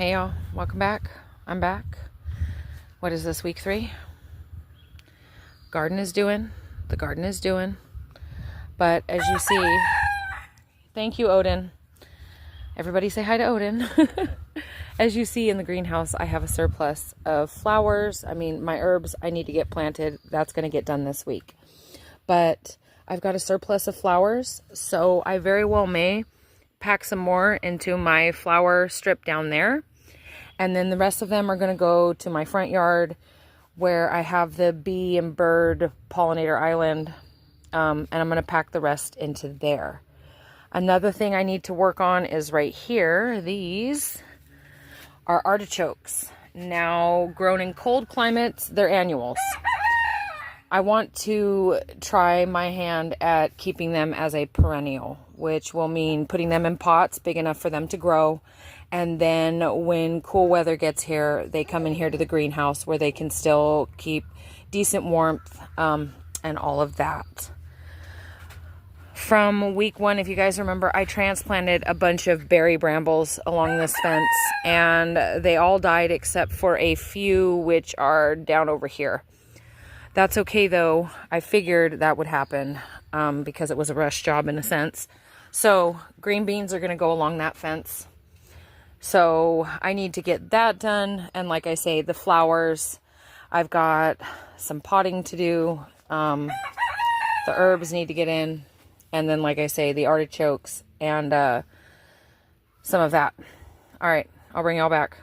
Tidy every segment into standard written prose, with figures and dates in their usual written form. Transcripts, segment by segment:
Hey y'all, welcome back. I'm back. What is this, week 3? The garden is doing. But as you see, thank you, Odin. Everybody say hi to Odin. As you see in the greenhouse, I have a surplus of flowers. I mean, my herbs I need to get planted. That's going to get done this week. But I've got a surplus of flowers, so I very well may pack some more into my flower strip down there. And then the rest of them are going to go to my front yard where I have the bee and bird pollinator island. And I'm going to pack the rest into there. Another thing I need to work on is right here. These are artichokes. Now, grown in cold climates, they're annuals. I want to try my hand at keeping them as a perennial, which will mean putting them in pots big enough for them to grow. And then when cool weather gets here, they come in here to the greenhouse where they can still keep decent warmth and all of that. From week 1, if you guys remember, I transplanted a bunch of berry brambles along this fence, and they all died except for a few which are down over here. That's okay though. I figured that would happen because it was a rush job in a sense. So green beans are going to go along that fence. So I need to get that done. And like I say, the flowers, I've got some potting to do. The herbs need to get in. And then, like I say, the artichokes and some of that. All right, I'll bring y'all back.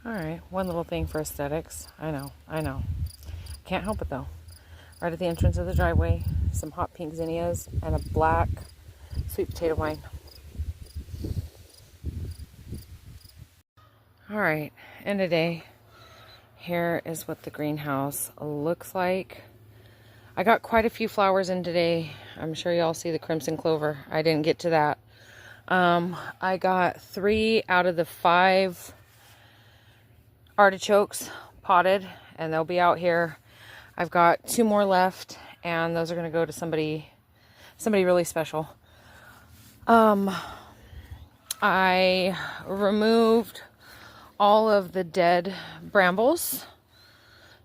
All right, one little thing for aesthetics. I know. Can't help it though. Right at the entrance of the driveway, some hot pink zinnias and a black sweet potato vine. All right, end of day. Here is what the greenhouse looks like. I got quite a few flowers in today. I'm sure y'all see the crimson clover. I didn't get to that. I got 3 out of the 5 artichokes potted, and they'll be out here. I've got 2 more left, and those are going to go to somebody really special. I removed all of the dead brambles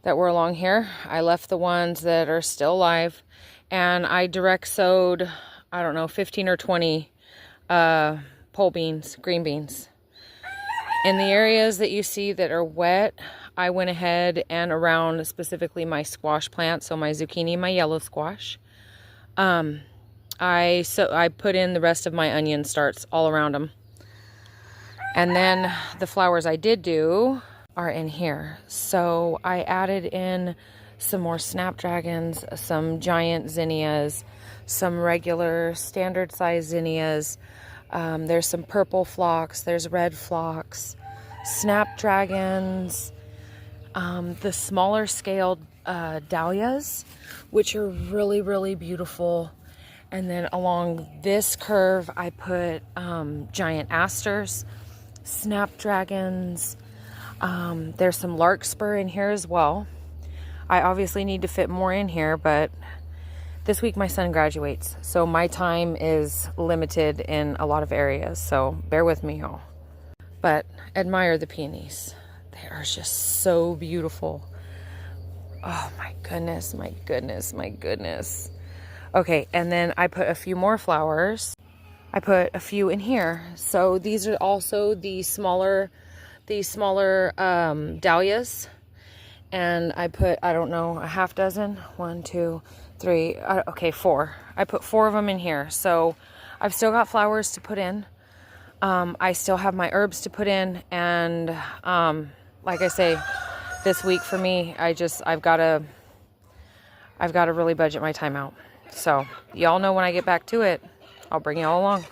that were along here. I left the ones that are still alive, and I direct sowed, I don't know, 15 or 20 pole beans, green beans. In the areas that you see that are wet, I went ahead and around specifically my squash plant, so my zucchini, my yellow squash. I put in the rest of my onion starts all around them. And then the flowers I did do are in here. So I added in some more snapdragons, some giant zinnias, some regular standard size zinnias. There's some purple phlox, there's red phlox, snapdragons, the smaller scaled dahlias, which are really, really beautiful. And then along this curve, I put giant asters, snapdragons. There's some larkspur in here as well. I obviously need to fit more in here, but this week my son graduates, so my time is limited in a lot of areas, so bear with me, y'all. But admire the peonies. They are just so beautiful. Oh my goodness, my goodness, my goodness. Okay, and then I put a few more flowers. I put a few in here. So these are also the smaller dahlias. And I put, I don't know, a half dozen. 1, 2, 3, okay, 4. I put 4 of them in here. So I've still got flowers to put in. I still have my herbs to put in. And like I say, this week for me, I've got to really budget my time out. So y'all know when I get back to it, I'll bring y'all along.